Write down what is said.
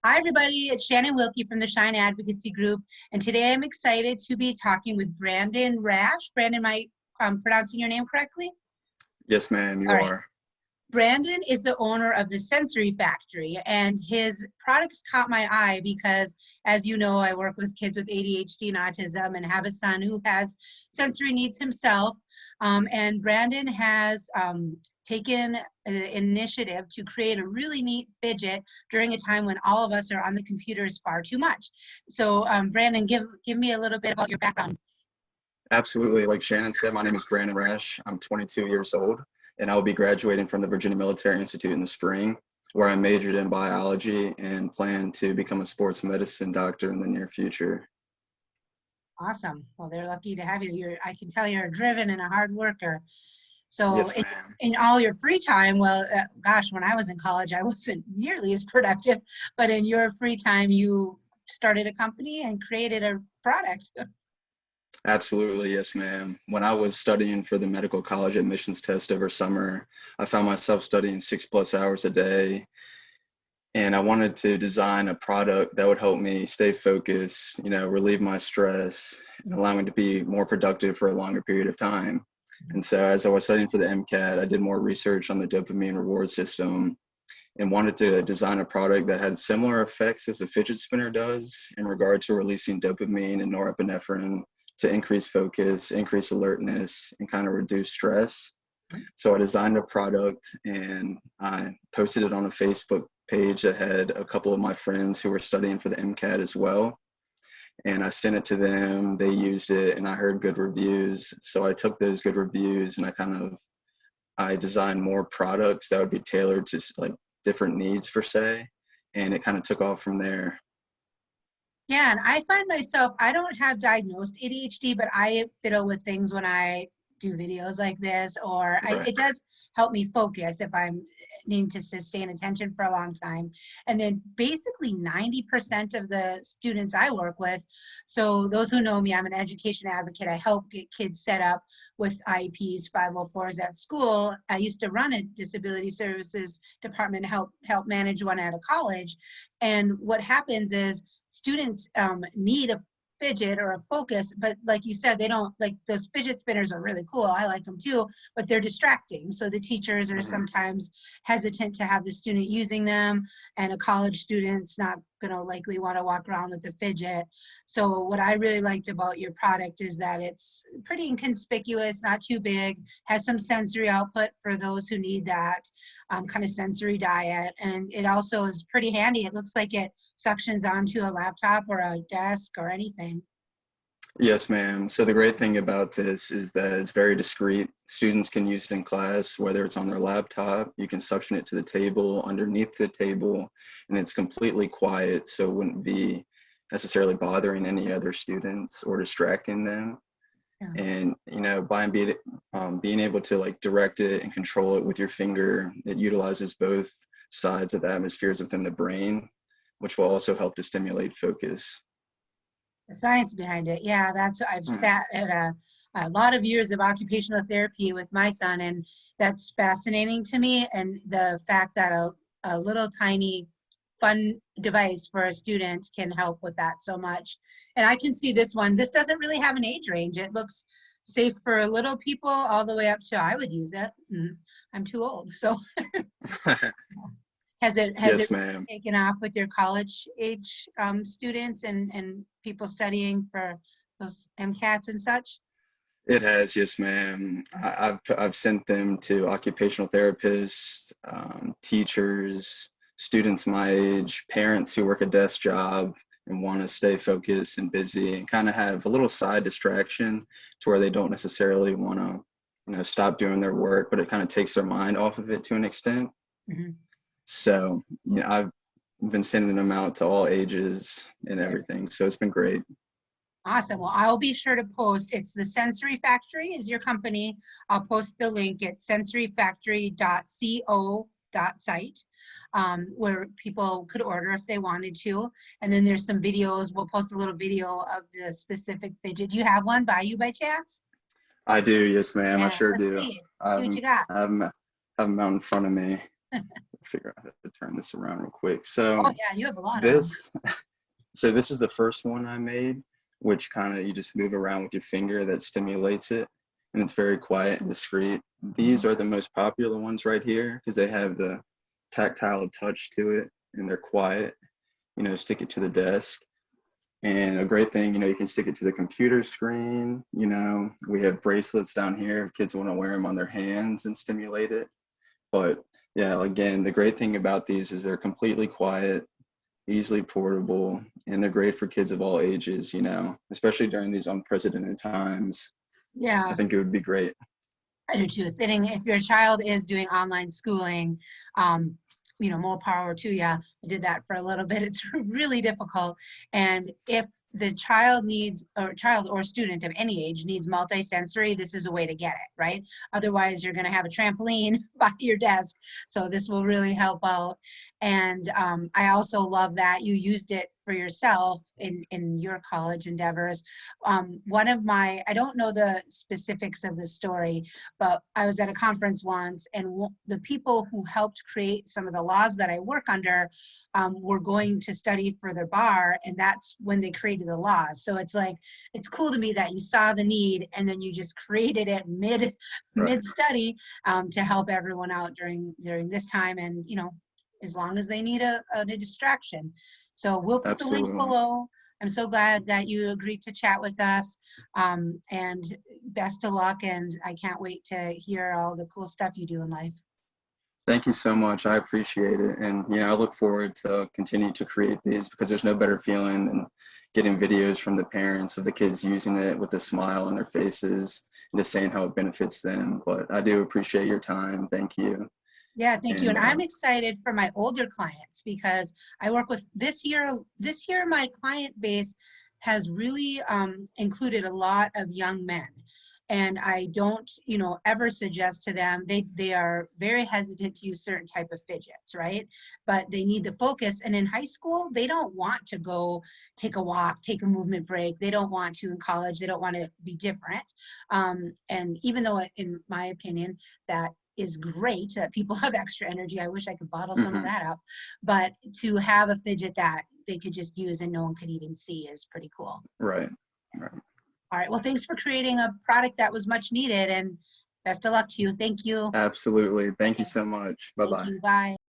Hi, everybody. It's Shannon Wilkie from the Shine Advocacy Group. And today I'm excited to be talking with Brandon Rash. Brandon, am I pronouncing your name correctly? Yes, ma'am, you All right. are. Brandon is the owner of the Sensory Factory, and his products caught my eye because, as you know, I work with kids with ADHD and autism and have a son who has sensory needs himself. And Brandon has taken an initiative to create a really neat fidget during a time when all of us are on the computers far too much. So, Brandon, give me a little bit about your background. Absolutely. Like Shannon said, my name is Brandon Rash. I'm 22 years old, and I will be graduating from the Virginia Military Institute in the spring, where I majored in biology and plan to become a sports medicine doctor in the near future. Awesome. Well, they're lucky to have you. I can tell you're driven and a hard worker. So Yes, ma'am. in all your free time, well, gosh, when I was in college, I wasn't nearly as productive, but in your free time, you started a company and created a product. Absolutely, yes, ma'am. When I was studying for the medical college admissions test over summer, I found myself studying 6+ hours a day, and I wanted to design a product that would help me stay focused, relieve my stress and allow me to be more productive for a longer period of time. And so as I was studying for the MCAT, I did more research on the dopamine reward system and wanted to design a product that had similar effects as a fidget spinner does in regard to releasing dopamine and norepinephrine to increase focus, increase alertness, and kind of reduce stress. So I designed a product and I posted it on a Facebook page that had a couple of my friends who were studying for the MCAT as well. And I sent it to them, they used it, and I heard good reviews. So I took those good reviews and I designed more products that would be tailored to like different needs per se. And it kind of took off from there. Yeah, and I find myself, I don't have diagnosed ADHD, but I fiddle with things when I do videos like this, or Right. it does help me focus if I'm needing to sustain attention for a long time. And then basically 90% of the students I work with, so those who know me, I'm an education advocate. I help get kids set up with IEPs, 504s at school. I used to run a disability services department to help manage one at a college. And what happens is students need a fidget or a focus, but like you said, they don't like those fidget spinners are really cool. I like them too, but they're distracting. So the teachers are sometimes hesitant to have the student using them, and a college student's not going to likely want to walk around with a fidget. So what I really liked about your product is that it's pretty inconspicuous, not too big, has some sensory output for those who need that kind of sensory diet. And it also is pretty handy. It looks like it suctions onto a laptop or a desk or anything. Yes, ma'am. So the great thing about this is that it's very discreet. Students can use it in class, whether it's on their laptop, you can suction it to the table, underneath the table, and it's completely quiet, so it wouldn't be necessarily bothering any other students or distracting them. Yeah. And by being able to like direct it and control it with your finger, it utilizes both sides of the hemispheres within the brain, which will also help to stimulate focus. The science behind it. Yeah, I've sat at a lot of years of occupational therapy with my son, and that's fascinating to me. And the fact that a little tiny fun device for a student can help with that so much. And I can see this one. This doesn't really have an age range. It looks safe for little people all the way up to, I would use it. I'm too old. So has it Yes, ma'am. taken off with your college age students and people studying for those MCATs and such? It has, yes, ma'am. I've sent them to occupational therapists, teachers, students my age, parents who work a desk job and want to stay focused and busy and kind of have a little side distraction to where they don't necessarily want to, stop doing their work, but it kind of takes their mind off of it to an extent. Mm-hmm. So, I've been sending them out to all ages and everything. So it's been great. Awesome. Well, I'll be sure to post. It's the Sensory Factory is your company. I'll post the link at sensoryfactory.co.site where people could order if they wanted to. And then there's some videos. We'll post a little video of the specific fidget. Do you have one by you by chance? I do, yes, ma'am. I Yeah, sure let's do. see. I See have what you 'em- got. I have 'em out in front of me. figure out how to turn this around real quick. Oh So yeah, you have a lot of them. this, so this is the first one I made, which kind of you just move around with your finger that stimulates it, and it's very quiet and discreet. These are the most popular ones right here because they have the tactile touch to it and they're quiet. You know, stick it to the desk. And a great thing, you know, you can stick it to the computer screen. You know, we have bracelets down here if kids want to wear them on their hands and stimulate it. But yeah, again, the great thing about these is they're completely quiet, easily portable, and they're great for kids of all ages, you know, especially during these unprecedented times. I Yeah, think it would be great. I do too. Sitting, if your child is doing online schooling, um, more power to you. I did that for a little bit. It's really difficult. And if the child or student of any age needs multisensory, this is a way to get it, right? Otherwise, you're going to have a trampoline by your desk. So this will really help out. And I also love that you used it for yourself in your college endeavors. I don't know the specifics of the story, but I was at a conference once, and the people who helped create some of the laws that I work under were going to study for their bar, and that's when they created the laws. So it's like, it's cool to me that you saw the need and then you just created it Right. mid study to help everyone out during this time, and as long as they need a distraction. So we'll put the link Absolutely. below. I'm so glad that you agreed to chat with us, and best of luck, and I can't wait to hear all the cool stuff you do in life. Thank you so much. I appreciate it. And, you know, I look forward to continue to create these because there's no better feeling than getting videos from the parents of the kids using it with a smile on their faces and just saying how it benefits them. But I do appreciate your time. Thank you. Yeah, thank you. And And I'm excited for my older clients because I work with this year. This year, my client base has really included a lot of young men. And I don't, ever suggest to them, they are very hesitant to use certain type of fidgets, right? But they need the focus. And in high school, they don't want to go take a walk, take a movement break. They don't want to in college. They don't want to be different. And even though, in my opinion, that is great that people have extra energy. I wish I could bottle some of mhm, that up. But to have a fidget that they could just use and no one could even see is pretty cool. right, right. All right. Well, thanks for creating a product that was much needed, and best of luck to you. Thank you. Absolutely. Thank you Okay. so much. Bye Thank bye. you. Bye.